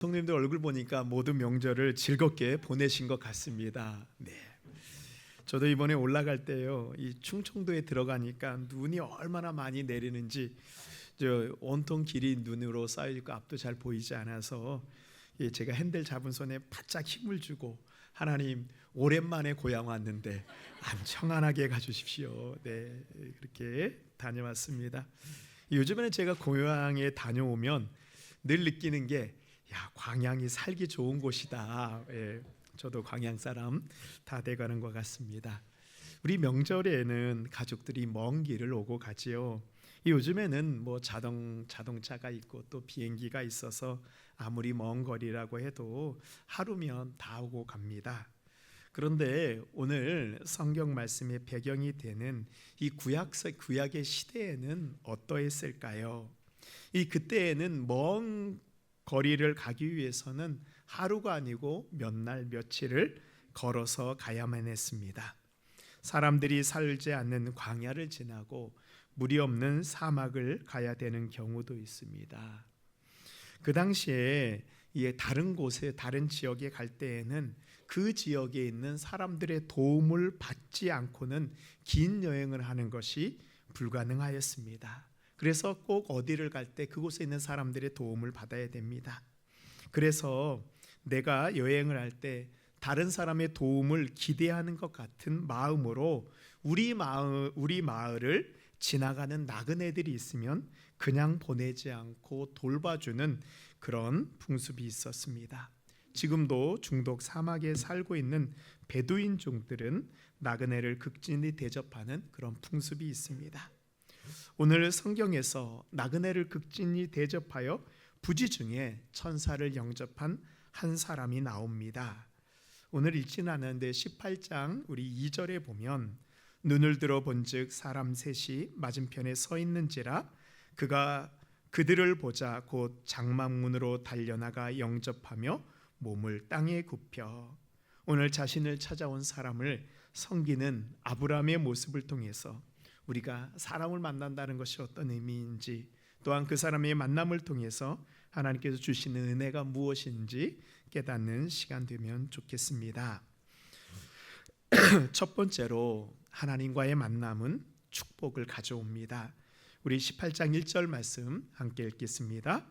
성님들 얼굴 보니까 모두 명절을 즐겁게 보내신 것 같습니다. 네. 저도 이번에 올라갈 때요, 이 충청도에 들어가니까 눈이 얼마나 많이 내리는지 온통 길이 눈으로 쌓여있고 앞도 잘 보이지 않아서 제가 핸들 잡은 손에 바짝 힘을 주고 하나님 오랜만에 고향 왔는데 안청안하게 가주십시오. 네, 그렇게 다녀왔습니다. 요즘에는 제가 고향에 다녀오면 늘 느끼는 게 광양이 살기 좋은 곳이다. 저도 광양 사람 다 돼가는 것 같습니다. 우리 명절에는 가족들이 먼 길을 오고 가지요. 요즘에는 뭐 자동차가 있고 또 비행기가 있어서 아무리 먼 거리라고 해도 하루면 다 오고 갑니다. 그런데 오늘 성경 말씀의 배경이 되는 이 구약의 시대에는 어떠했을까요? 그때에는 먼 거리를 가기 위해서는 하루가 아니고 몇 날 며칠을 걸어서 가야만 했습니다. 사람들이 살지 않는 광야를 지나고 물이 없는 사막을 가야 되는 경우도 있습니다. 그 당시에 다른 곳에 다른 지역에 갈 때에는 그 지역에 있는 사람들의 도움을 받지 않고는 긴 여행을 하는 것이 불가능하였습니다. 그래서 꼭 어디를 갈 때 그곳에 있는 사람들의 도움을 받아야 됩니다. 그래서 내가 여행을 할 때 다른 사람의 도움을 기대하는 것 같은 마음으로 우리 마을을 지나가는 나그네들이 있으면 그냥 보내지 않고 돌봐주는 그런 풍습이 있었습니다. 지금도 중독 사막에 살고 있는 베두인족들은 나그네를 극진히 대접하는 그런 풍습이 있습니다. 오늘 성경에서 나그네를 극진히 대접하여 부지 중에 천사를 영접한 한 사람이 나옵니다. 오늘 읽지는 않았는데 18장 우리 2절에 보면 눈을 들어 본즉 사람 셋이 맞은편에 서 있는지라 그가 그들을 보자 곧 장막문으로 달려나가 영접하며 몸을 땅에 굽혀. 오늘 자신을 찾아온 사람을 섬기는 아브라함의 모습을 통해서 우리가 사람을 만난다는 것이 어떤 의미인지, 또한 그 사람의 만남을 통해서 하나님께서 주시는 은혜가 무엇인지 깨닫는 시간 되면 좋겠습니다. 첫 번째로 하나님과의 만남은 축복을 가져옵니다. 우리 18장 1절 말씀 함께 읽겠습니다.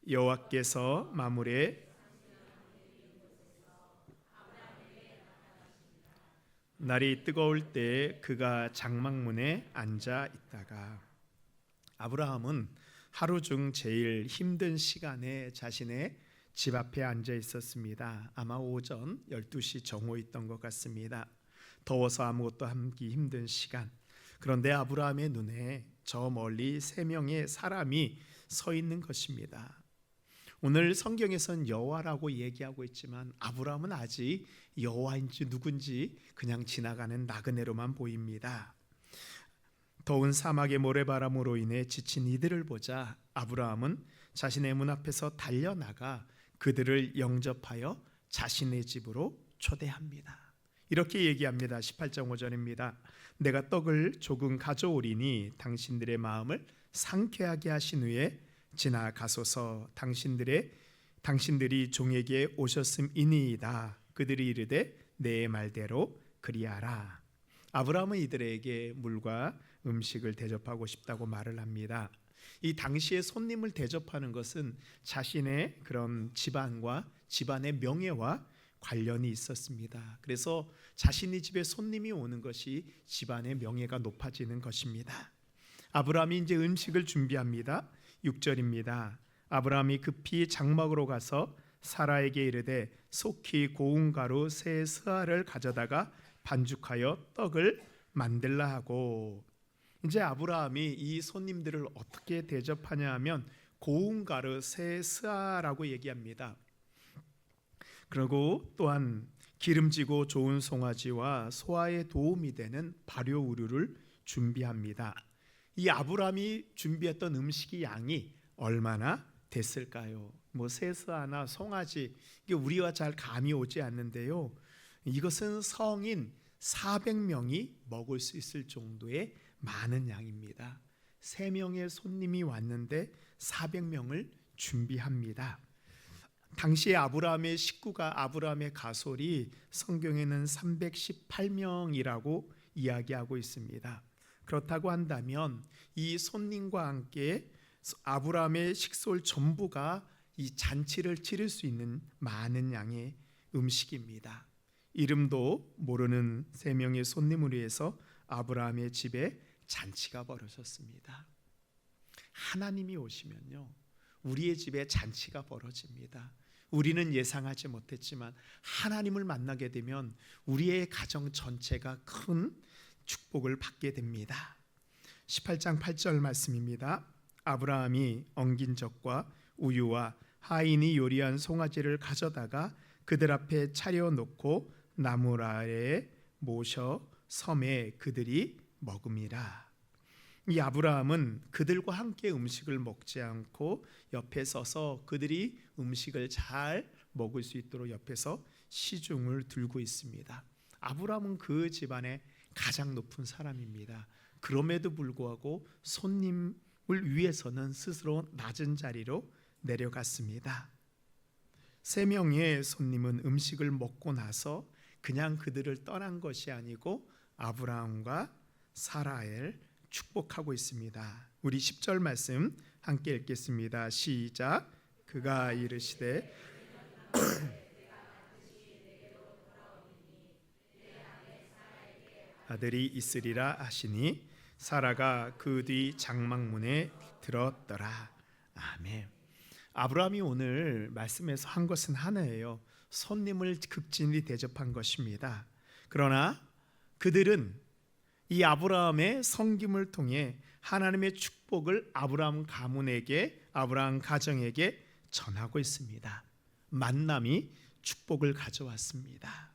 여호와께서 마물에 날이 뜨거울 때 그가 장막문에 앉아 있다가, 아브라함은 하루 중 제일 힘든 시간에 자신의 집 앞에 앉아 있었습니다. 아마 오전 12시 정오였던 것 같습니다. 더워서 아무것도 하기 힘든 시간. 그런데 아브라함의 눈에 저 멀리 3명의 사람이 서 있는 것입니다. 오늘 성경에선 여호와라고 얘기하고 있지만 아브라함은 아직 여호와인지 누군지 그냥 지나가는 나그네로만 보입니다. 더운 사막의 모래바람으로 인해 지친 이들을 보자 아브라함은 자신의 문 앞에서 달려나가 그들을 영접하여 자신의 집으로 초대합니다. 이렇게 얘기합니다. 18장 5절입니다. 내가 떡을 조금 가져오리니 당신들의 마음을 상쾌하게 하신 후에 지나가소서. 당신들이 종에게 오셨음이니이다. 그들이 이르되 내 말대로 그리하라. 아브라함은 이들에게 물과 음식을 대접하고 싶다고 말을 합니다. 이 당시에 손님을 대접하는 것은 자신의 그런 집안과 집안의 명예와 관련이 있었습니다. 그래서 자신의 집에 손님이 오는 것이 집안의 명예가 높아지는 것입니다. 아브라함이 이제 음식을 준비합니다. 6절입니다. 아브라함이 급히 장막으로 가서 사라에게 이르되 속히 고운 가루 세 스아를 가져다가 반죽하여 떡을 만들라 하고, 이제 아브라함이 이 손님들을 어떻게 대접하냐 하면 고운 가루 세 스아라고 얘기합니다. 그리고 또한 기름지고 좋은 송아지와 소화에 도움이 되는 발효 우류를 준비합니다. 이 아브라함이 준비했던 음식의 양이 얼마나 됐을까요? 세스아나 송아지, 이게 우리와 잘 감이 오지 않는데요, 이것은 성인 400명이 먹을 수 있을 정도의 많은 양입니다. 3명의 손님이 왔는데 400명을 준비합니다. 당시에 아브라함의 식구가 아브라함의 가솔이 성경에는 318명이라고 이야기하고 있습니다. 그렇다고 한다면 이 손님과 함께 아브라함의 식솔 전부가 이 잔치를 치를 수 있는 많은 양의 음식입니다. 이름도 모르는 3명의 손님을 위해서 아브라함의 집에 잔치가 벌어졌습니다. 하나님이 오시면요, 우리의 집에 잔치가 벌어집니다. 우리는 예상하지 못했지만 하나님을 만나게 되면 우리의 가정 전체가 큰 축복을 받게 됩니다. 18장 8절 말씀입니다. 아브라함이 엉긴 젖과 우유와 하인이 요리한 송아지를 가져다가 그들 앞에 차려놓고 나무 아래에 모셔 섬에 그들이 먹음이라. 이 아브라함은 그들과 함께 음식을 먹지 않고 옆에 서서 그들이 음식을 잘 먹을 수 있도록 옆에서 시중을 들고 있습니다. 아브라함은 그 집안의 가장 높은 사람입니다. 그럼에도 불구하고 손님을 위해서는 스스로 낮은 자리로 내려갔습니다. 3명의 손님은 음식을 먹고 나서 그냥 그들을 떠난 것이 아니고 아브라함과 사라를 축복하고 있습니다. 우리 10절 말씀 함께 읽겠습니다. 시작. 그가 이르시되 아들이 있으리라 하시니 사라가 그 뒤 장막문에 들었더라. 아멘. 아브라함이 오늘 말씀에서 한 것은 하나예요. 손님을 극진히 대접한 것입니다. 그러나 그들은 이 아브라함의 섬김을 통해 하나님의 축복을 아브라함 가문에게, 아브라함 가정에게 전하고 있습니다. 만남이 축복을 가져왔습니다.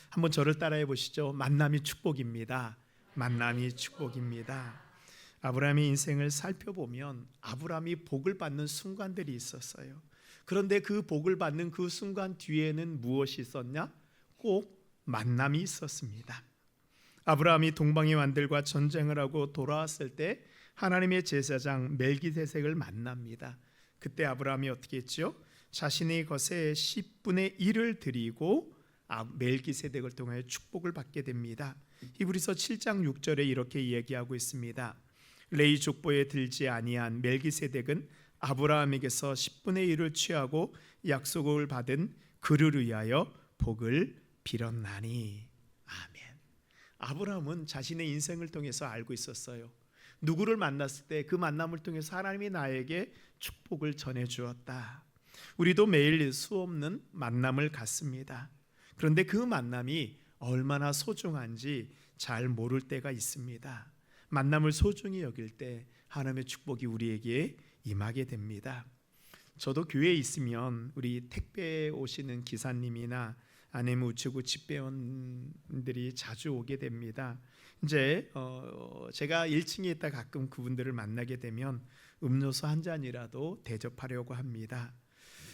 한번 저를 따라해 보시죠. 만남이 축복입니다. 만남이 축복입니다. 아브라함의 인생을 살펴보면 아브라함이 복을 받는 순간들이 있었어요. 그런데 그 복을 받는 그 순간 뒤에는 무엇이 있었냐? 꼭 만남이 있었습니다. 아브라함이 동방의 왕들과 전쟁을 하고 돌아왔을 때 하나님의 제사장 멜기세덱을 만납니다. 그때 아브라함이 어떻게 했죠? 자신의 것의 10분의 1을 드리고 멜기세덱을 통하여 축복을 받게 됩니다. 히브리서 7장 6절에 이렇게 이야기하고 있습니다. 레위 족보에 들지 아니한 멜기세덱은 아브라함에게서 10분의 1을 취하고 약속을 받은 그를 위하여 복을 빌었나니. 아멘. 아브라함은 자신의 인생을 통해서 알고 있었어요. 누구를 만났을 때 그 만남을 통해서 하나님이 나에게 축복을 전해 주었다. 우리도 매일 수없는 만남을 갖습니다. 그런데 그 만남이 얼마나 소중한지 잘 모를 때가 있습니다. 만남을 소중히 여길 때 하나님의 축복이 우리에게 임하게 됩니다. 저도 교회에 있으면 우리 택배 오시는 기사님이나 아니면 우체국 집배원들이 자주 오게 됩니다. 이제 제가 1층에 있다 가끔 그분들을 만나게 되면 음료수 한 잔이라도 대접하려고 합니다.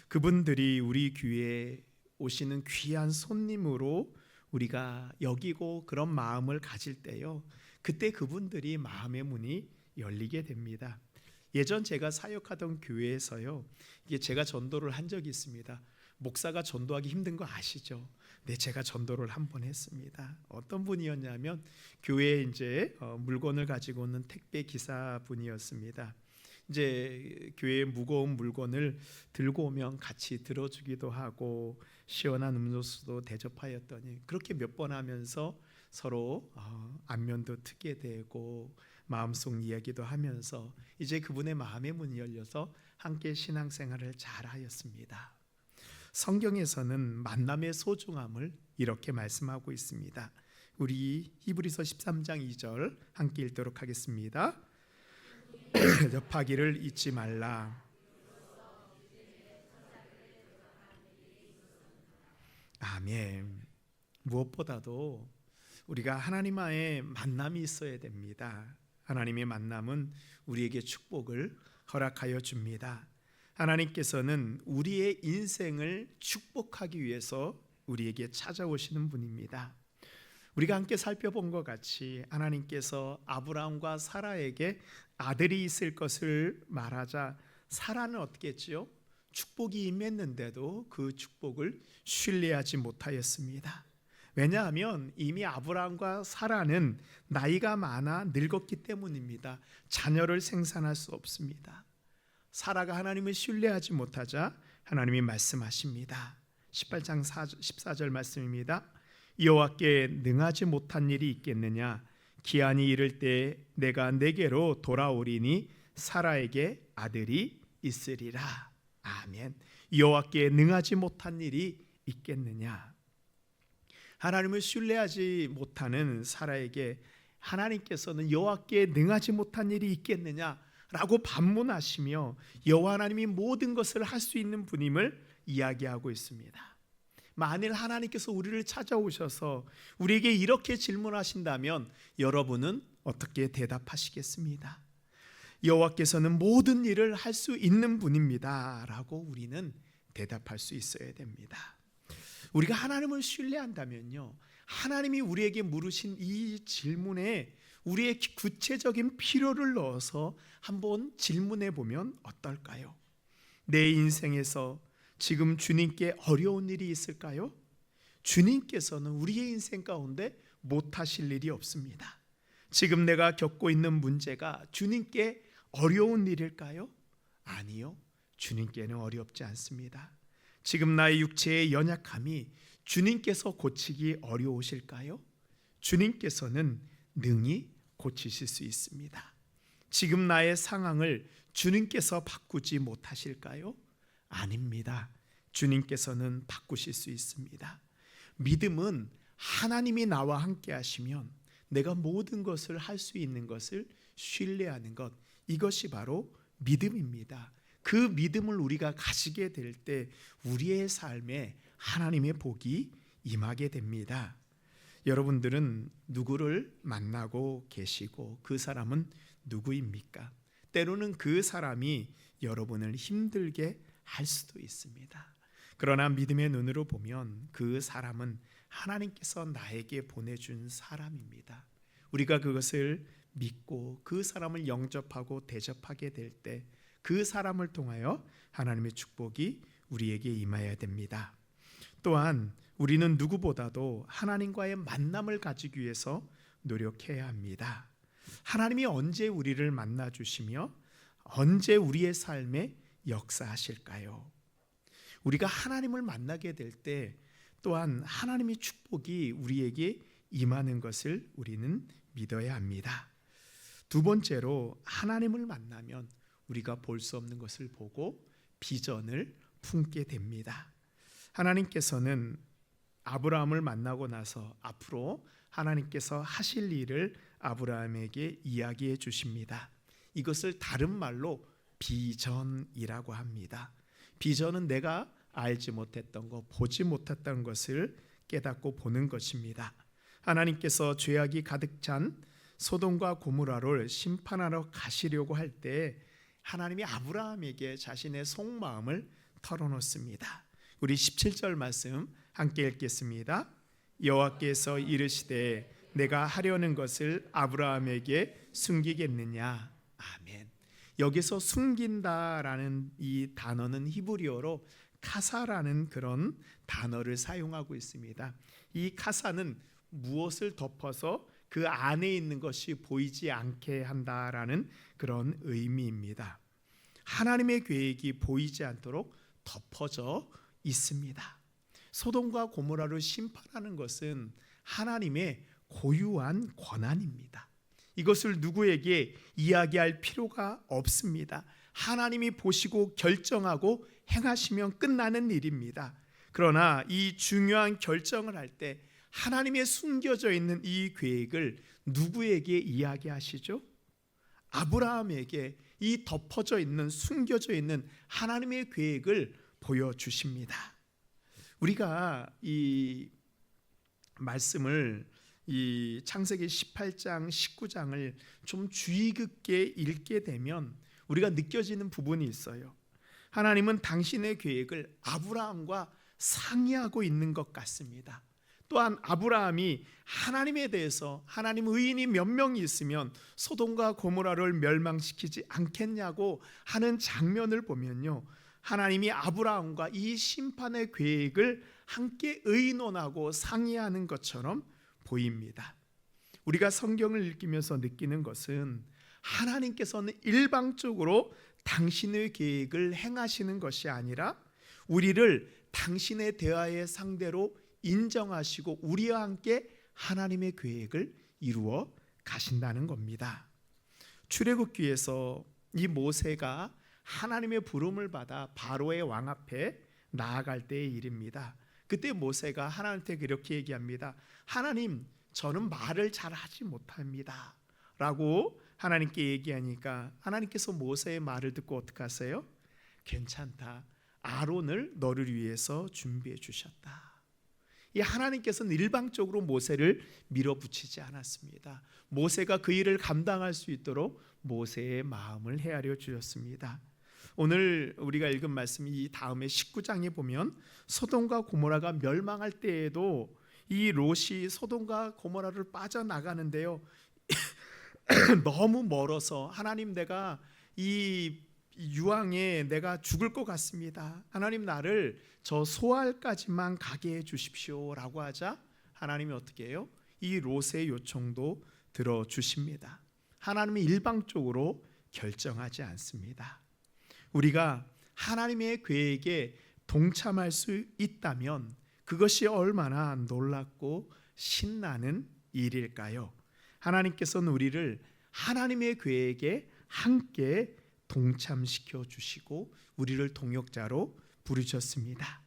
그분들이 우리 교회에 오시는 귀한 손님으로 우리가 여기고 그런 마음을 가질 때요, 그때 그분들이 마음의 문이 열리게 됩니다. 예전 제가 사역하던 교회에서요, 이게 제가 전도를 한 적이 있습니다. 목사가 전도하기 힘든 거 아시죠? 네, 제가 전도를 한 번 했습니다. 어떤 분이었냐면 교회에 이제 물건을 가지고 오는 택배 기사분이었습니다. 이제 교회에 무거운 물건을 들고 오면 같이 들어주기도 하고 시원한 음료수도 대접하였더니 그렇게 몇 번 하면서 서로 안면도 트게 되고 마음속 이야기도 하면서 이제 그분의 마음의 문이 열려서 함께 신앙생활을 잘 하였습니다. 성경에서는 만남의 소중함을 이렇게 말씀하고 있습니다. 우리 히브리서 13장 2절 함께 읽도록 하겠습니다. 접하기를 잊지 말라. 아멘. 무엇보다도 우리가 하나님과의 만남이 있어야 됩니다. 하나님의 만남은 우리에게 축복을 허락하여 줍니다. 하나님께서는 우리의 인생을 축복하기 위해서 우리에게 찾아오시는 분입니다. 우리가 함께 살펴본 것 같이 하나님께서 아브라함과 사라에게 아들이 있을 것을 말하자 사라는 어떻게 했지요? 축복이 임했는데도 그 축복을 신뢰하지 못하였습니다. 왜냐하면 이미 아브라함과 사라는 나이가 많아 늙었기 때문입니다. 자녀를 생산할 수 없습니다. 사라가 하나님을 신뢰하지 못하자 하나님이 말씀하십니다. 18장 14절 말씀입니다. 여호와께 능하지 못한 일이 있겠느냐? 기한이 이를 때 내가 내게로 돌아오리니 사라에게 아들이 있으리라. 아멘. 여호와께 능하지 못한 일이 있겠느냐? 하나님을 신뢰하지 못하는 사라에게 하나님께서는 여호와께 능하지 못한 일이 있겠느냐라고 반문하시며 여호와 하나님이 모든 것을 할 수 있는 분임을 이야기하고 있습니다. 만일 하나님께서 우리를 찾아오셔서 우리에게 이렇게 질문하신다면 여러분은 어떻게 대답하시겠습니까? 여호와께서는 모든 일을 할 수 있는 분입니다 라고 우리는 대답할 수 있어야 됩니다. 우리가 하나님을 신뢰한다면요, 하나님이 우리에게 물으신 이 질문에 우리의 구체적인 필요를 넣어서 한번 질문해 보면 어떨까요? 내 인생에서 지금 주님께 어려운 일이 있을까요? 주님께서는 우리의 인생 가운데 못하실 일이 없습니다. 지금 내가 겪고 있는 문제가 주님께 어려운 일일까요? 아니요, 주님께는 어렵지 않습니다. 지금 나의 육체의 연약함이 주님께서 고치기 어려우실까요? 주님께서는 능히 고치실 수 있습니다. 지금 나의 상황을 주님께서 바꾸지 못하실까요? 아닙니다. 주님께서는 바꾸실 수 있습니다. 믿음은 하나님이 나와 함께 하시면 내가 모든 것을 할 수 있는 것을 신뢰하는 것, 이것이 바로 믿음입니다. 그 믿음을 우리가 가지게 될 때 우리의 삶에 하나님의 복이 임하게 됩니다. 여러분들은 누구를 만나고 계시고 그 사람은 누구입니까? 때로는 그 사람이 여러분을 힘들게 할 수도 있습니다. 그러나 믿음의 눈으로 보면 그 사람은 하나님께서 나에게 보내준 사람입니다. 우리가 그것을 믿고 그 사람을 영접하고 대접하게 될 때 그 사람을 통하여 하나님의 축복이 우리에게 임해야 됩니다. 또한 우리는 누구보다도 하나님과의 만남을 가지기 위해서 노력해야 합니다. 하나님이 언제 우리를 만나 주시며 언제 우리의 삶에 역사하실까요? 우리가 하나님을 만나게 될 때 또한 하나님의 축복이 우리에게 임하는 것을 우리는 믿어야 합니다. 두 번째로, 하나님을 만나면 우리가 볼 수 없는 것을 보고 비전을 품게 됩니다. 하나님께서는 아브라함을 만나고 나서 앞으로 하나님께서 하실 일을 아브라함에게 이야기해 주십니다. 이것을 다른 말로 비전이라고 합니다. 비전은 내가 알지 못했던 것, 보지 못했던 것을 깨닫고 보는 것입니다. 하나님께서 죄악이 가득 찬 소돔과 고모라를 심판하러 가시려고 할 때 하나님이 아브라함에게 자신의 속마음을 털어놓습니다. 우리 17절 말씀 함께 읽겠습니다. 여호와께서 이르시되 내가 하려는 것을 아브라함에게 숨기겠느냐. 아멘. 여기서 숨긴다라는 이 단어는 히브리어로 카사라는 그런 단어를 사용하고 있습니다. 이 카사는 무엇을 덮어서 그 안에 있는 것이 보이지 않게 한다라는 그런 의미입니다. 하나님의 계획이 보이지 않도록 덮어져 있습니다. 소돔과 고모라를 심판하는 것은 하나님의 고유한 권한입니다. 이것을 누구에게 이야기할 필요가 없습니다. 하나님이 보시고 결정하고 행하시면 끝나는 일입니다. 그러나 이 중요한 결정을 할 때 하나님의 숨겨져 있는 이 계획을 누구에게 이야기하시죠? 아브라함에게 이 덮어져 있는, 숨겨져 있는 하나님의 계획을 보여주십니다. 우리가 이 말씀을, 이 창세기 18장 19장을 좀 주의 깊게 읽게 되면 우리가 느껴지는 부분이 있어요. 하나님은 당신의 계획을 아브라함과 상의하고 있는 것 같습니다. 또한 아브라함이 하나님에 대해서, 하나님 의인이 몇 명이 있으면 소돔과 고모라를 멸망시키지 않겠냐고 하는 장면을 보면요, 하나님이 아브라함과 이 심판의 계획을 함께 의논하고 상의하는 것처럼 보입니다. 우리가 성경을 읽으면서 느끼는 것은 하나님께서는 일방적으로 당신의 계획을 행하시는 것이 아니라 우리를 당신의 대화의 상대로 인정하시고 우리와 함께 하나님의 계획을 이루어 가신다는 겁니다. 출애굽기에서 이 모세가 하나님의 부름을 받아 바로의 왕 앞에 나아갈 때의 일입니다. 그때 모세가 하나님한테 그렇게 얘기합니다. 하나님, 저는 말을 잘 하지 못합니다 라고 하나님께 얘기하니까 하나님께서 모세의 말을 듣고 어떻게 하세요? 괜찮다, 아론을 너를 위해서 준비해 주셨다. 이 하나님께서는 일방적으로 모세를 밀어붙이지 않았습니다. 모세가 그 일을 감당할 수 있도록 모세의 마음을 헤아려 주셨습니다. 오늘 우리가 읽은 말씀이 이 다음에 19장에 보면 소돔과 고모라가 멸망할 때에도 이 롯이 소돔과 고모라를 빠져나가는데요. 너무 멀어서 하나님, 내가 이 유황에 내가 죽을 것 같습니다. 하나님, 나를 저 소알까지만 가게 해 주십시오 라고 하자 하나님이 어떻게 해요? 이 롯의 요청도 들어주십니다. 하나님이 일방적으로 결정하지 않습니다. 우리가 하나님의 계획에 동참할 수 있다면 그것이 얼마나 놀랍고 신나는 일일까요? 하나님께서는 우리를 하나님의 계획에 함께 동참시켜 주시고 우리를 동역자로 부르셨습니다.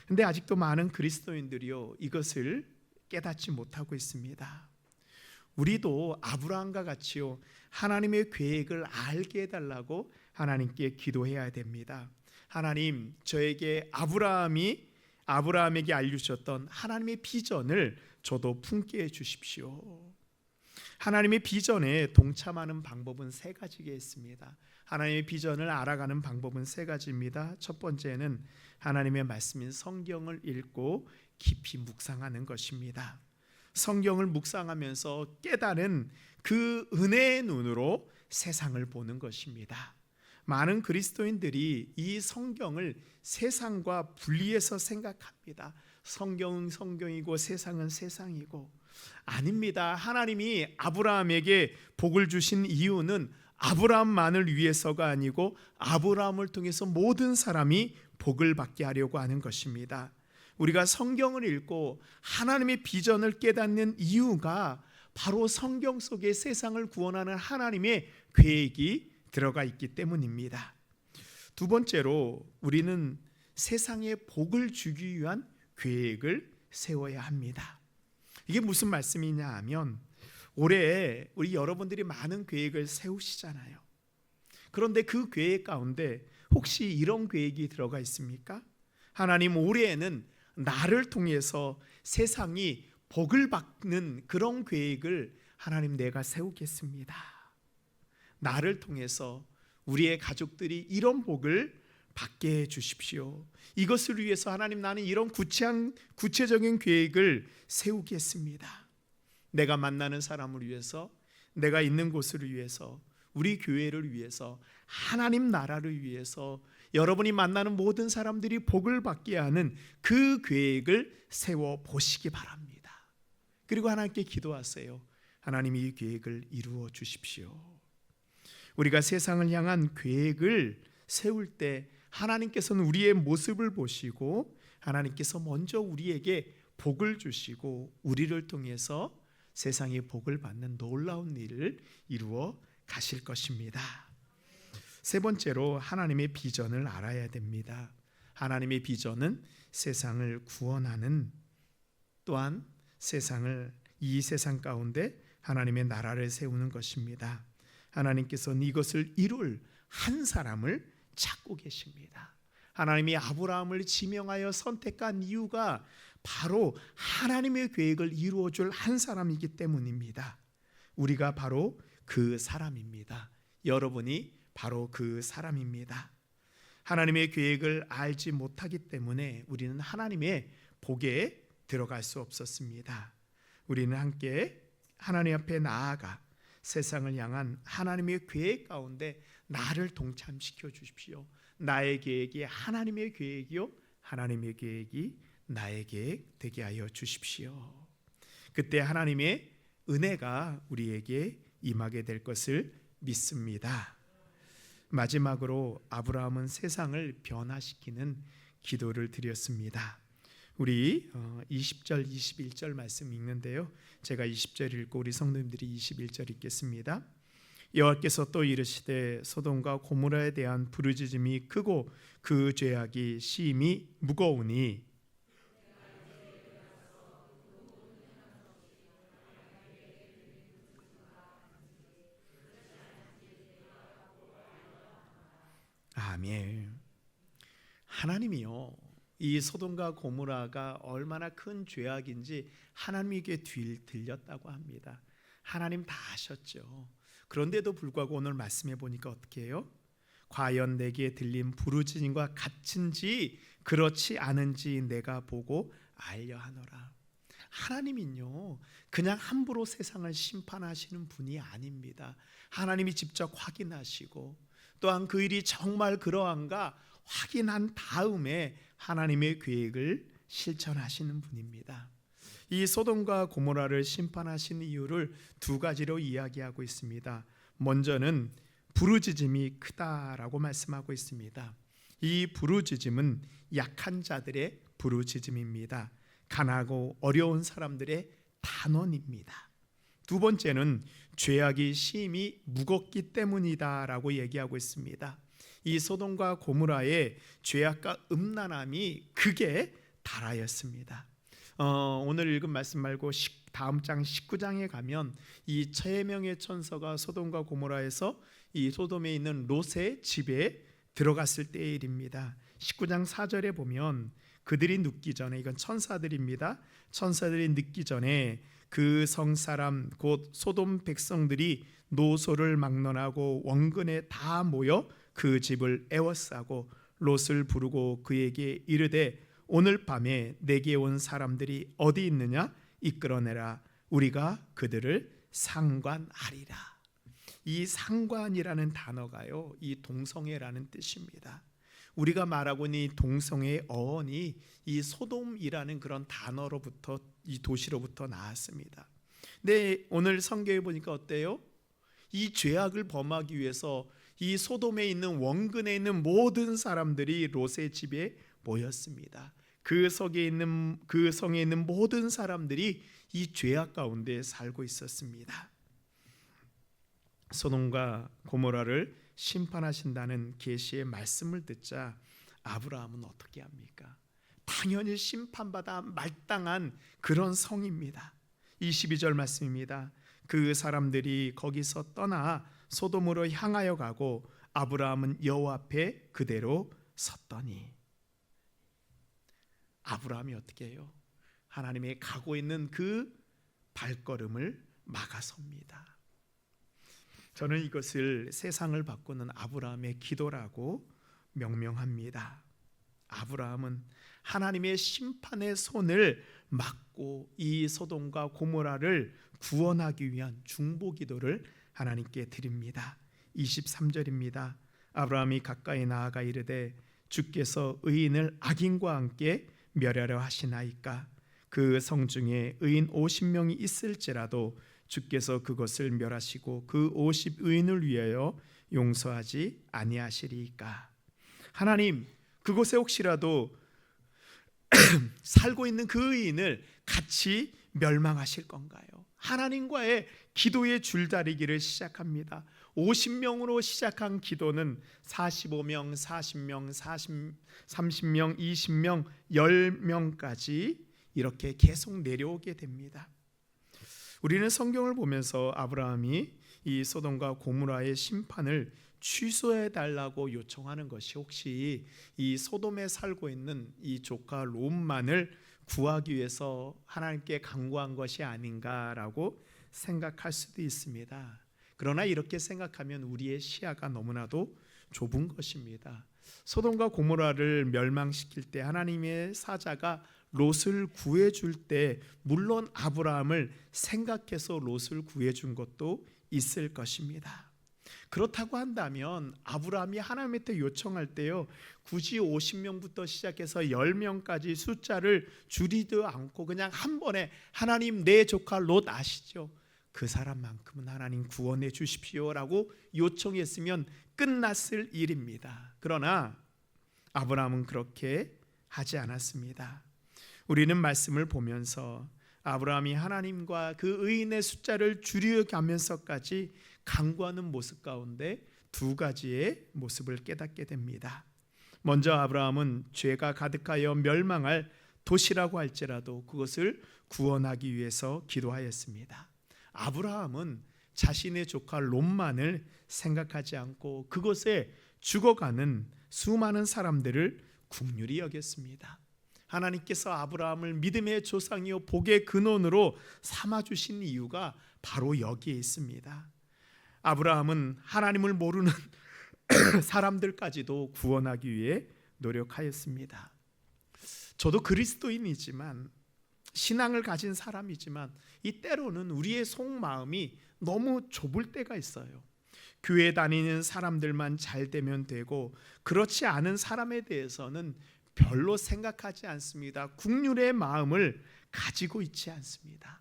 그런데 아직도 많은 그리스도인들이요, 이것을 깨닫지 못하고 있습니다. 우리도 아브라함과 같이요, 하나님의 계획을 알게 해달라고 하나님께 기도해야 됩니다. 하나님, 저에게 아브라함에게 알려주셨던 하나님의 비전을 저도 품게 해주십시오. 하나님의 비전에 동참하는 방법은 세 가지가 있습니다. 하나님의 비전을 알아가는 방법은 세 가지입니다. 첫 번째는 하나님의 말씀인 성경을 읽고 깊이 묵상하는 것입니다. 성경을 묵상하면서 깨달은 그 은혜의 눈으로 세상을 보는 것입니다. 많은 그리스도인들이 이 성경을 세상과 분리해서 생각합니다. 성경은 성경이고 세상은 세상이고. 아닙니다. 하나님이 아브라함에게 복을 주신 이유는 아브라함만을 위해서가 아니고 아브라함을 통해서 모든 사람이 복을 받게 하려고 하는 것입니다. 우리가 성경을 읽고 하나님의 비전을 깨닫는 이유가 바로 성경 속에 세상을 구원하는 하나님의 계획이 들어가 있기 때문입니다. 두 번째로 우리는 세상에 복을 주기 위한 계획을 세워야 합니다. 이게 무슨 말씀이냐 하면 올해 우리 여러분들이 많은 계획을 세우시잖아요. 그런데 그 계획 가운데 혹시 이런 계획이 들어가 있습니까? 하나님, 올해에는 나를 통해서 세상이 복을 받는 그런 계획을 하나님, 내가 세우겠습니다. 나를 통해서 우리의 가족들이 이런 복을 받게 해 주십시오. 이것을 위해서 하나님, 나는 이런 구체적인 계획을 세우겠습니다. 내가 만나는 사람을 위해서, 내가 있는 곳을 위해서, 우리 교회를 위해서, 하나님 나라를 위해서 여러분이 만나는 모든 사람들이 복을 받게 하는 그 계획을 세워 보시기 바랍니다. 그리고 하나님께 기도하세요. 하나님이 이 계획을 이루어 주십시오. 우리가 세상을 향한 계획을 세울 때 하나님께서는 우리의 모습을 보시고 하나님께서 먼저 우리에게 복을 주시고 우리를 통해서 세상의 복을 받는 놀라운 일을 이루어 가실 것입니다. 세 번째로 하나님의 비전을 알아야 됩니다. 하나님의 비전은 세상을 구원하는, 또한 이 세상 가운데 하나님의 나라를 세우는 것입니다. 하나님께서는 이것을 이룰 한 사람을 찾고 계십니다. 하나님이 아브라함을 지명하여 선택한 이유가 바로 하나님의 계획을 이루어줄 한 사람이기 때문입니다. 우리가 바로 그 사람입니다. 여러분이 바로 그 사람입니다. 하나님의 계획을 알지 못하기 때문에 우리는 하나님의 복에 들어갈 수 없었습니다. 우리는 함께 하나님 앞에 나아가 세상을 향한 하나님의 계획 가운데 나를 동참시켜 주십시오. 나의 계획이 하나님의 계획이요 하나님의 계획이 나의 계획 되게 하여 주십시오. 그때 하나님의 은혜가 우리에게 임하게 될 것을 믿습니다. 마지막으로 아브라함은 세상을 변화시키는 기도를 드렸습니다. 우리 20절 21절 말씀 읽는데요, 제가 20절 읽고 우리 성도님들이 21절 읽겠습니다. 여호와께서 또 이르시되 소돔과 고모라에 대한 부르짖음이 크고 그 죄악이 심히 무거우니 아멘. 하나님이요, 이 소돔과 고모라가 얼마나 큰 죄악인지 하나님에게 들렸다고 합니다. 하나님 다 아셨죠. 그런데도 불구하고 오늘 말씀해 보니까 어떻게 해요? 과연 내게 들린 부르짖음과 같은지 그렇지 않은지 내가 보고 알려 하노라. 하나님은요, 그냥 함부로 세상을 심판하시는 분이 아닙니다. 하나님이 직접 확인하시고 또한 그 일이 정말 그러한가 확인한 다음에 하나님의 계획을 실천하시는 분입니다. 이 소돔과 고모라를 심판하신 이유를 두 가지로 이야기하고 있습니다. 먼저는 부르짖음이 크다라고 말씀하고 있습니다. 이 부르짖음은 약한 자들의 부르짖음입니다. 가난하고 어려운 사람들의 단원입니다. 두 번째는 죄악이 심히 무겁기 때문이다라고 얘기하고 있습니다. 이 소돔과 고모라의 죄악과 음란함이 극에 달하였습니다. 오늘 읽은 말씀 말고 다음 장 19장에 가면 이 세 명의 천사가 소돔과 고모라에서 이 소돔에 있는 롯의 집에 들어갔을 때의 일입니다. 19장 4절에 보면 그들이 눕기 전에, 이건 천사들입니다. 천사들이 눕기 전에 그 성사람 곧 소돔 백성들이 노소를 막론하고 원근에 다 모여 그 집을 애워싸고 롯을 부르고 그에게 이르되 오늘 밤에 내게 온 사람들이 어디 있느냐 이끌어내라. 우리가 그들을 상관하리라. 이 상관이라는 단어가요, 이 동성애라는 뜻입니다. 우리가 말하고 있는 이 동성애의 어원이 이 소돔이라는 그런 단어로부터, 이 도시로부터 나왔습니다. 근데 오늘 성경에 보니까 어때요? 이 죄악을 범하기 위해서 이 소돔에 있는 원근에 있는 모든 사람들이 롯의 집에 모였습니다. 그 성에 있는 모든 사람들이 이 죄악 가운데 살고 있었습니다. 소돔과 고모라를 심판하신다는 계시의 말씀을 듣자 아브라함은 어떻게 합니까? 당연히 심판받아 말당한 그런 성입니다. 22절 말씀입니다. 그 사람들이 거기서 떠나 소돔으로 향하여 가고 아브라함은 여호와 앞에 그대로 섰더니, 아브라함이 어떻게 해요? 하나님의 가고 있는 그 발걸음을 막아섭니다. 저는 이것을 세상을 바꾸는 아브라함의 기도라고 명명합니다. 아브라함은 하나님의 심판의 손을 막고 이 소돔과 고모라를 구원하기 위한 중보 기도를 하나님께 드립니다. 23절입니다. 아브라함이 가까이 나아가 이르되 주께서 의인을 악인과 함께 멸하려 하시나이까? 그 성 중에 의인 50명이 있을지라도 주께서 그것을 멸하시고 그 50 의인을 위하여 용서하지 아니하시리이까? 하나님, 그곳에 혹시라도 살고 있는 그 의인을 같이 멸망하실 건가요? 하나님과의 기도의 줄다리기를 시작합니다. 50명으로 시작한 기도는 45명, 40명, 30명, 20명, 10명까지 이렇게 계속 내려오게 됩니다. 우리는 성경을 보면서 아브라함이 이 소돔과 고모라의 심판을 취소해 달라고 요청하는 것이 혹시 이 소돔에 살고 있는 이 조카 롯만을 구하기 위해서 하나님께 간구한 것이 아닌가라고 생각할 수도 있습니다. 그러나 이렇게 생각하면 우리의 시야가 너무나도 좁은 것입니다. 소돔과 고모라를 멸망시킬 때 하나님의 사자가 롯을 구해줄 때 물론 아브라함을 생각해서 롯을 구해준 것도 있을 것입니다. 그렇다고 한다면 아브라함이 하나님한테 요청할 때요, 굳이 50명부터 시작해서 10명까지 숫자를 줄이도 않고 그냥 한 번에 하나님 내 조카 롯 아시죠? 그 사람만큼은 하나님 구원해 주십시오라고 요청했으면 끝났을 일입니다. 그러나 아브라함은 그렇게 하지 않았습니다. 우리는 말씀을 보면서 아브라함이 하나님과 그 의인의 숫자를 줄여가면서까지 간구하는 모습 가운데 두 가지의 모습을 깨닫게 됩니다. 먼저 아브라함은 죄가 가득하여 멸망할 도시라고 할지라도 그것을 구원하기 위해서 기도하였습니다. 아브라함은 자신의 조카 롯만을 생각하지 않고 그곳에 죽어가는 수많은 사람들을 긍휼히 여겼습니다. 하나님께서 아브라함을 믿음의 조상이요 복의 근원으로 삼아주신 이유가 바로 여기에 있습니다. 아브라함은 하나님을 모르는 사람들까지도 구원하기 위해 노력하였습니다. 저도 그리스도인이지만 신앙을 가진 사람이지만 이 때로는 우리의 속마음이 너무 좁을 때가 있어요. 교회 다니는 사람들만 잘 되면 되고 그렇지 않은 사람에 대해서는 별로 생각하지 않습니다. 긍휼의 마음을 가지고 있지 않습니다.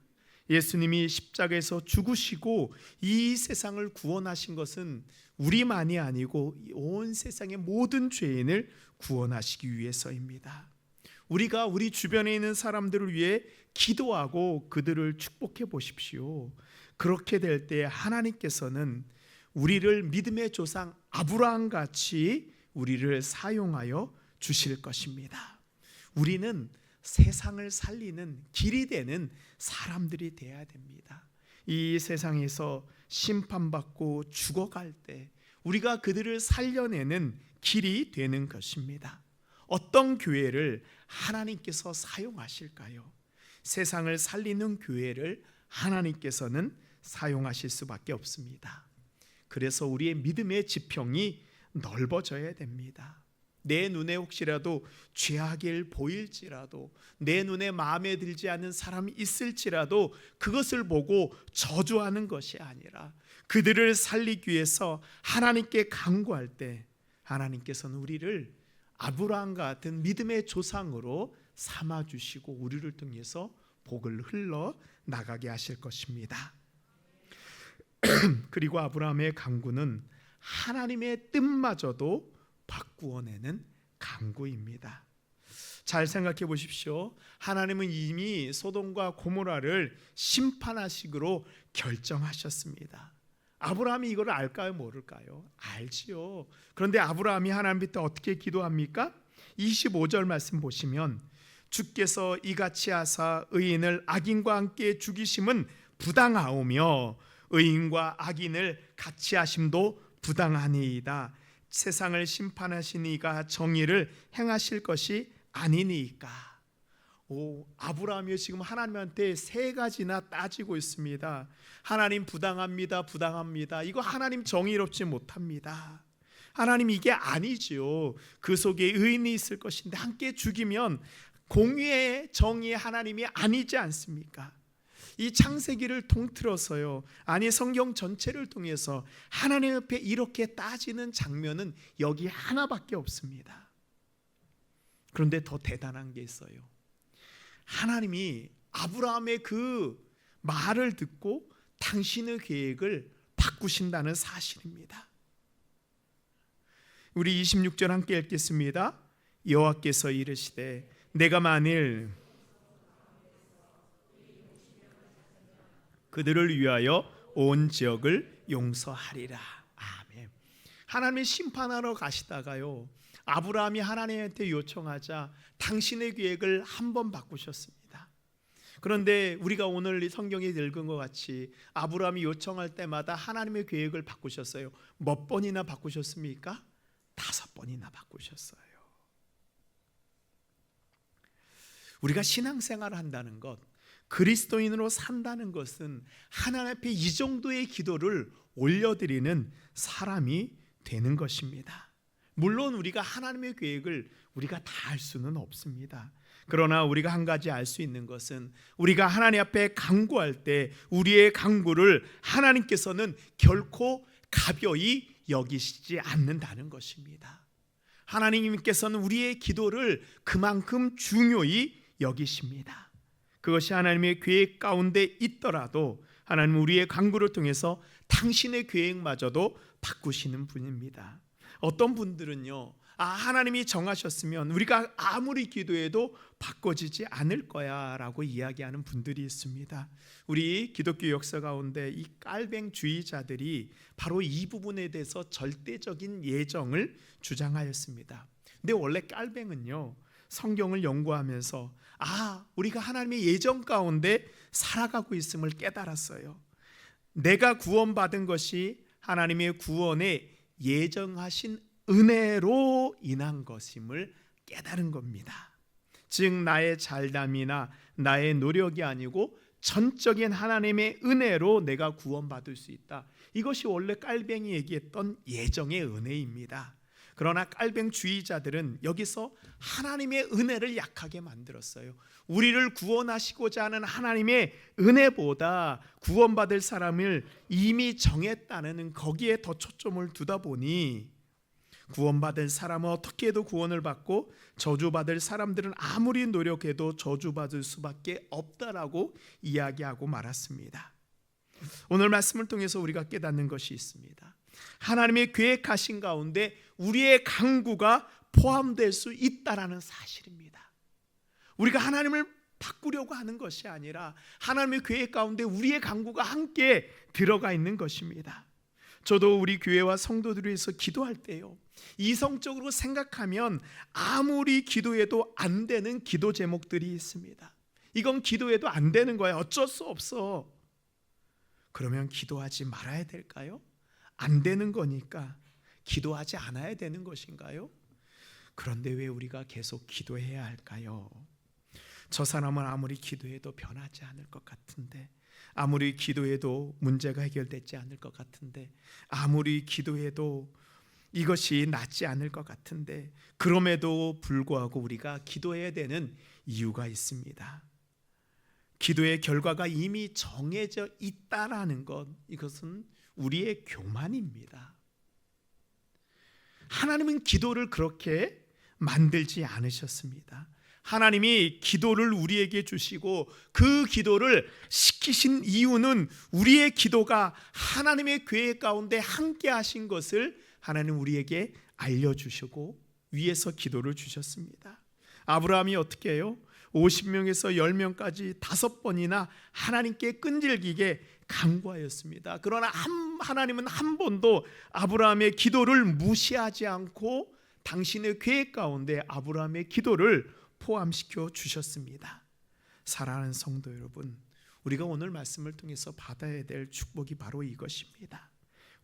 예수님이 십자가에서 죽으시고 이 세상을 구원하신 것은 우리만이 아니고 온 세상의 모든 죄인을 구원하시기 위해서입니다. 우리가 우리 주변에 있는 사람들을 위해 기도하고 그들을 축복해 보십시오. 그렇게 될 때 하나님께서는 우리를 믿음의 조상 아브라함 같이 우리를 사용하여 주실 것입니다. 우리는 세상을 살리는 길이 되는 사람들이 되어야 됩니다. 이 세상에서 심판받고 죽어갈 때 우리가 그들을 살려내는 길이 되는 것입니다. 어떤 교회를 하나님께서 사용하실까요? 세상을 살리는 교회를 하나님께서는 사용하실 수밖에 없습니다. 그래서 우리의 믿음의 지평이 넓어져야 됩니다. 내 눈에 혹시라도 죄악일 보일지라도 내 눈에 마음에 들지 않는 사람이 있을지라도 그것을 보고 저주하는 것이 아니라 그들을 살리기 위해서 하나님께 간구할 때 하나님께서는 우리를 아브라함과 같은 믿음의 조상으로 삼아주시고 우리를 통해서 복을 흘러 나가게 하실 것입니다. 그리고 아브라함의 간구는 하나님의 뜻마저도 바꾸어내는 간구입니다. 잘 생각해 보십시오. 하나님은 이미 소돔과 고모라를 심판하시기로 결정하셨습니다. 아브라함이 이걸 알까요, 모를까요? 알지요. 그런데 아브라함이 하나님께 어떻게 기도합니까? 25절 말씀 보시면 주께서 이같이 하사 의인을 악인과 함께 죽이심은 부당하오며 의인과 악인을 같이 하심도 부당하니이다. 세상을 심판하신 이가 정의를 행하실 것이 아니니까. 아브라함이 지금 하나님한테 세 가지나 따지고 있습니다. 하나님 부당합니다. 부당합니다. 이거 하나님 정의롭지 못합니다. 하나님 이게 아니지요. 그 속에 의인이 있을 것인데 함께 죽이면 공의의 정의의 하나님이 아니지 않습니까? 이 창세기를 통틀어서요, 아니 성경 전체를 통해서 하나님 앞에 이렇게 따지는 장면은 여기 하나밖에 없습니다. 그런데 더 대단한 게 있어요. 하나님이 아브라함의 그 말을 듣고 당신의 계획을 바꾸신다는 사실입니다. 우리 26절 함께 읽겠습니다. 여호와께서 이르시되 내가 만일 그들을 위하여 온 지역을 용서하리라. 아멘. 하나님이 심판하러 가시다가요, 아브라함이 하나님한테 요청하자 당신의 계획을 한 번 바꾸셨습니다. 그런데 우리가 오늘 성경에 읽은 것 같이 아브라함이 요청할 때마다 하나님의 계획을 바꾸셨어요. 몇 번이나 바꾸셨습니까? 5번이나 바꾸셨어요. 우리가 신앙생활을 한다는 것, 그리스도인으로 산다는 것은 하나님 앞에 이 정도의 기도를 올려드리는 사람이 되는 것입니다. 물론 우리가 하나님의 계획을 우리가 다 알 수는 없습니다. 그러나 우리가 한 가지 알 수 있는 것은 우리가 하나님 앞에 간구할 때 우리의 간구를 하나님께서는 결코 가벼이 여기시지 않는다는 것입니다. 하나님께서는 우리의 기도를 그만큼 중요히 여기십니다. 그것이 하나님의 계획 가운데 있더라도 하나님은 우리의 간구를 통해서 당신의 계획마저도 바꾸시는 분입니다. 어떤 분들은요, 하나님이 정하셨으면 우리가 아무리 기도해도 바꿔지지 않을 거야 라고 이야기하는 분들이 있습니다. 우리 기독교 역사 가운데 이 깔뱅주의자들이 바로 이 부분에 대해서 절대적인 예정을 주장하였습니다. 근데 원래 깔뱅은요, 성경을 연구하면서 우리가 하나님의 예정 가운데 살아가고 있음을 깨달았어요. 내가 구원받은 것이 하나님의 구원에 예정하신 은혜로 인한 것임을 깨달은 겁니다. 즉 나의 잘남이나 나의 노력이 아니고 전적인 하나님의 은혜로 내가 구원받을 수 있다. 이것이 원래 깔뱅이 얘기했던 예정의 은혜입니다. 그러나 깔뱅주의자들은 여기서 하나님의 은혜를 약하게 만들었어요. 우리를 구원하시고자 하는 하나님의 은혜보다 구원받을 사람을 이미 정했다는 거기에 더 초점을 두다 보니 구원받을 사람은 어떻게 해도 구원을 받고 저주받을 사람들은 아무리 노력해도 저주받을 수밖에 없다라고 이야기하고 말았습니다. 오늘 말씀을 통해서 우리가 깨닫는 것이 있습니다. 하나님의 계획하신 가운데 우리의 간구가 포함될 수 있다라는 사실입니다. 우리가 하나님을 바꾸려고 하는 것이 아니라 하나님의 계획 가운데 우리의 간구가 함께 들어가 있는 것입니다. 저도 우리 교회와 성도들을 위해서 기도할 때요, 이성적으로 생각하면 아무리 기도해도 안 되는 기도 제목들이 있습니다. 이건 기도해도 안 되는 거야. 어쩔 수 없어. 그러면 기도하지 말아야 될까요? 안 되는 거니까 기도하지 않아야 되는 것인가요? 그런데 왜 우리가 계속 기도해야 할까요? 저 사람은 아무리 기도해도 변하지 않을 것 같은데, 아무리 기도해도 문제가 해결되지 않을 것 같은데, 아무리 기도해도 이것이 낫지 않을 것 같은데, 그럼에도 불구하고 우리가 기도해야 되는 이유가 있습니다. 기도의 결과가 이미 정해져 있다라는 것, 이것은 우리의 교만입니다. 하나님은 기도를 그렇게 만들지 않으셨습니다. 하나님이 기도를 우리에게 주시고 그 기도를 시키신 이유는 우리의 기도가 하나님의 계획 가운데 함께 하신 것을 하나님 우리에게 알려주시고 위에서 기도를 주셨습니다. 아브라함이 어떻게 해요? 50명에서 10명까지 5번이나 하나님께 끈질기게 간구하였습니다. 그러나 하나님은 한 번도 아브라함의 기도를 무시하지 않고 당신의 계획 가운데 아브라함의 기도를 포함시켜 주셨습니다. 사랑하는 성도 여러분, 우리가 오늘 말씀을 통해서 받아야 될 축복이 바로 이것입니다.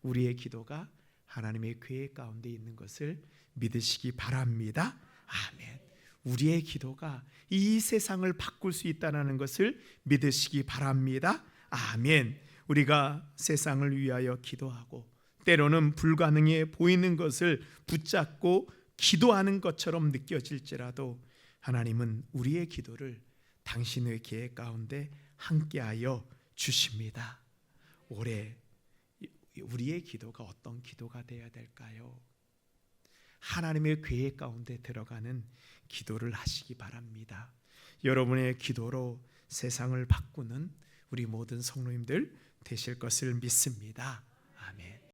우리의 기도가 하나님의 계획 가운데 있는 것을 믿으시기 바랍니다. 아멘. 우리의 기도가 이 세상을 바꿀 수 있다는 것을 믿으시기 바랍니다. 아멘. 우리가 세상을 위하여 기도하고 때로는 불가능해 보이는 것을 붙잡고 기도하는 것처럼 느껴질지라도 하나님은 우리의 기도를 당신의 계획 가운데 함께하여 주십니다. 올해 우리의 기도가 어떤 기도가 되어야 될까요? 하나님의 계획 가운데 들어가는 기도를 하시기 바랍니다. 여러분의 기도로 세상을 바꾸는 우리 모든 성도님들 되실 것을 믿습니다. 아멘.